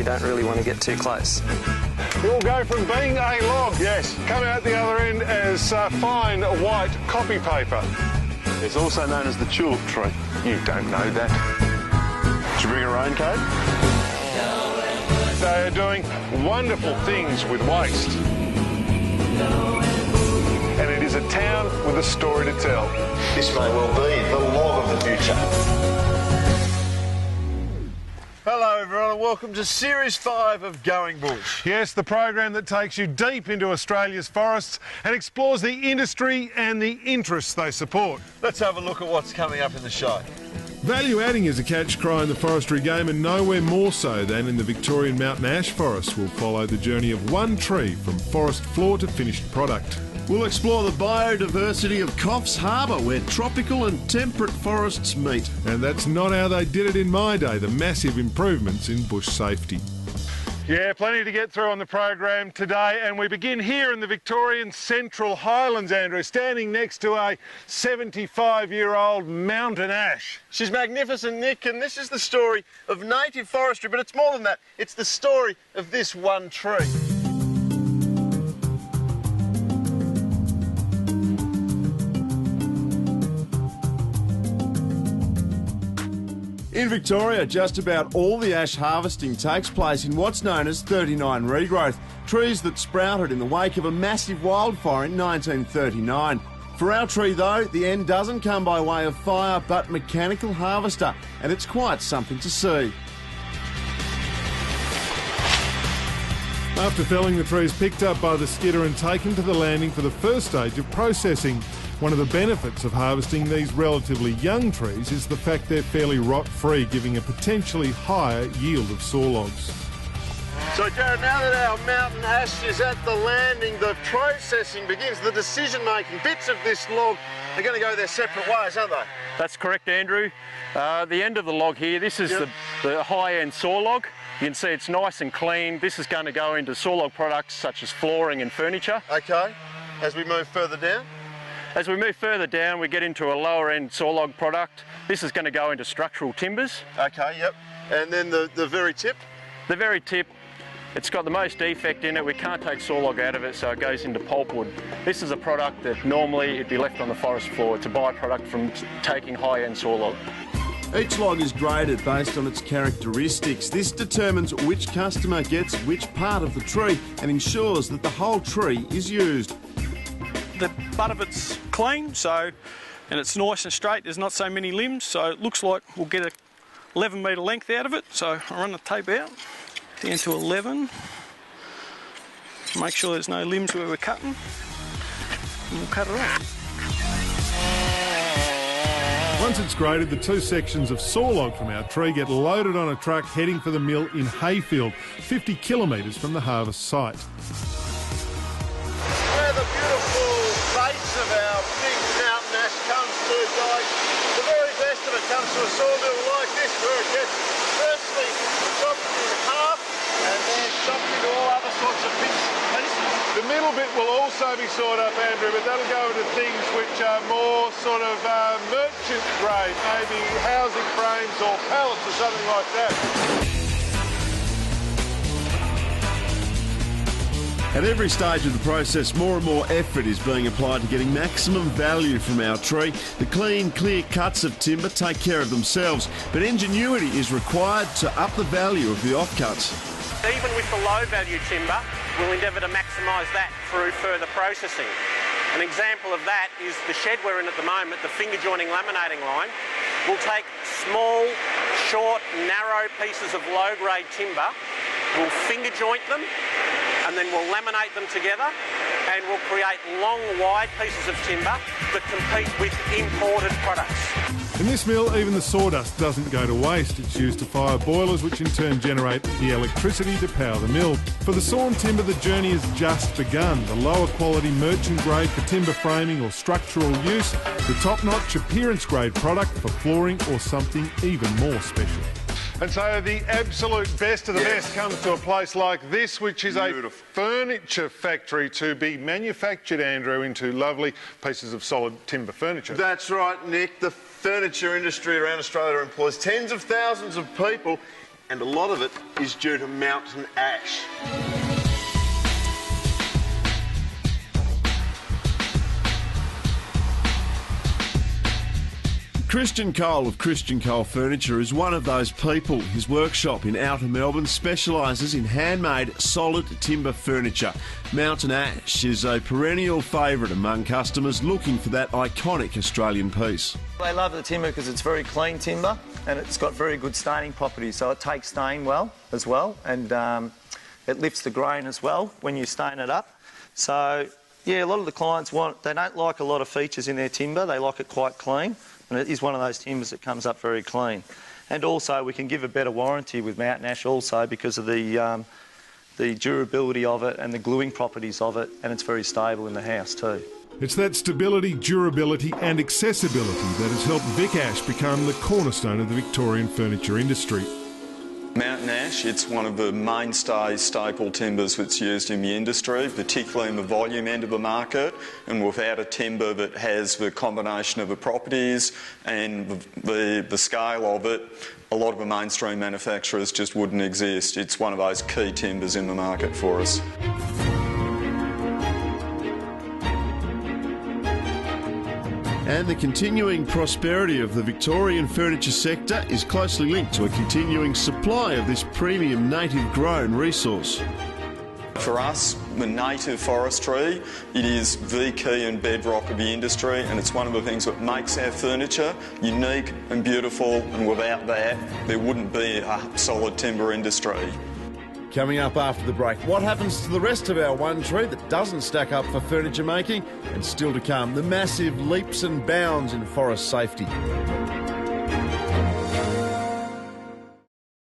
you don't really want to get too close. It will go from being a log, yes, come out the other end as fine white copy paper. It's also known as the tulip tree. You don't know that. Did you bring a raincoat? They are doing wonderful things with waste. And it is a town with a story to tell. This may well be the log of the future. Hello everyone and welcome to Series 5 of Going Bush. Yes, the program that takes you deep into Australia's forests and explores the industry and the interests they support. Let's have a look at what's coming up in the show. Value adding is a catch cry in the forestry game, and nowhere more so than in the Victorian mountain ash forest. We'll follow the journey of one tree from forest floor to finished product. We'll explore the biodiversity of Coffs Harbour, where tropical and temperate forests meet. And that's not how they did it in my day, the massive improvements in bush safety. Yeah, plenty to get through on the program today, and we begin here in the Victorian Central Highlands, Andrew, standing next to a 75-year-old mountain ash. She's magnificent, Nick, and this is the story of native forestry, but it's more than that. It's the story of this one tree. In Victoria, just about all the ash harvesting takes place in what's known as 39 regrowth, trees that sprouted in the wake of a massive wildfire in 1939. For our tree, though, the end doesn't come by way of fire but mechanical harvester, and it's quite something to see. After felling, the tree is picked up by the skidder and taken to the landing for the first stage of processing. One of the benefits of harvesting these relatively young trees is the fact they're fairly rot-free, giving a potentially higher yield of sawlogs. So, Jared, now that our mountain ash is at the landing, the processing begins. The decision-making, bits of this log are going to go their separate ways, aren't they? That's correct, Andrew. The end of the log here, this is the high-end sawlog. You can see it's nice and clean. This is going to go into sawlog products such as flooring and furniture. OK. As we move further down? As we move further down, we get into a lower-end sawlog product. This is going to go into structural timbers. OK, yep. And then the very tip? The very tip, it's got the most defect in it. We can't take sawlog out of it, so it goes into pulpwood. This is a product that normally it'd be left on the forest floor. It's a byproduct from taking high-end sawlog. Each log is graded based on its characteristics. This determines which customer gets which part of the tree and ensures that the whole tree is used. The butt of it's clean, and it's nice and straight. There's not so many limbs, so it looks like we'll get a 11 metre length out of it. So I run the tape out down to 11. Make sure there's no limbs where we're cutting, and we'll cut it off. Once it's graded, the two sections of sawlog from our tree get loaded on a truck heading for the mill in Hayfield, 50 kilometres from the harvest site. Where the beautiful base of our big mountain ash comes to, guys, the very best of it comes to a sawmill like this, where it gets firstly chopped in half and then chopped into all other sorts of bits and pieces. The middle bit will also be sawed up, Andrew, but that'll go into things which are more sort of merchant grade, maybe housing frames or pallets or something like that. At every stage of the process, more and more effort is being applied to getting maximum value from our tree. The clean, clear cuts of timber take care of themselves, but ingenuity is required to up the value of the offcuts. Even with the low-value timber, we'll endeavour to maximise that through further processing. An example of that is the shed we're in at the moment, the finger-joining laminating line. We'll take small, short, narrow pieces of low-grade timber, we'll finger-joint them, and then we'll laminate them together, and we'll create long, wide pieces of timber that compete with imported products. In this mill, even the sawdust doesn't go to waste. It's used to fire boilers, which in turn generate the electricity to power the mill. For the sawn timber, the journey has just begun. The lower quality merchant grade for timber framing or structural use, the top-notch appearance grade product for flooring or something even more special. And so the absolute best of the best comes to a place like this, which is a furniture factory to be manufactured, Andrew, into lovely pieces of solid timber furniture. That's right, Nick. The furniture industry around Australia employs tens of thousands of people, and a lot of it is due to mountain ash. Christian Cole of Christian Cole Furniture is one of those people. His workshop in Outer Melbourne specialises in handmade solid timber furniture. Mountain ash is a perennial favourite among customers looking for that iconic Australian piece. They love the timber because it's very clean timber and it's got very good staining properties, so it takes stain well as well, and it lifts the grain as well when you stain it up. So yeah, a lot of the clients they don't like a lot of features in their timber, they like it quite clean. And it is one of those timbers that comes up very clean. And also we can give a better warranty with mountain ash also because of the durability of it and the gluing properties of it, and it's very stable in the house too. It's that stability, durability and accessibility that has helped Vic Ash become the cornerstone of the Victorian furniture industry. Mountain ash, it's one of the mainstay staple timbers that's used in the industry, particularly in the volume end of the market, and without a timber that has the combination of the properties and the scale of it, a lot of the mainstream manufacturers just wouldn't exist. It's one of those key timbers in the market for us. And the continuing prosperity of the Victorian furniture sector is closely linked to a continuing supply of this premium native-grown resource. For us, the native forestry, it is the key and bedrock of the industry, and it's one of the things that makes our furniture unique and beautiful, and without that, there wouldn't be a solid timber industry. Coming up after the break, what happens to the rest of our one tree that doesn't stack up for furniture making? And still to come, the massive leaps and bounds in forest safety.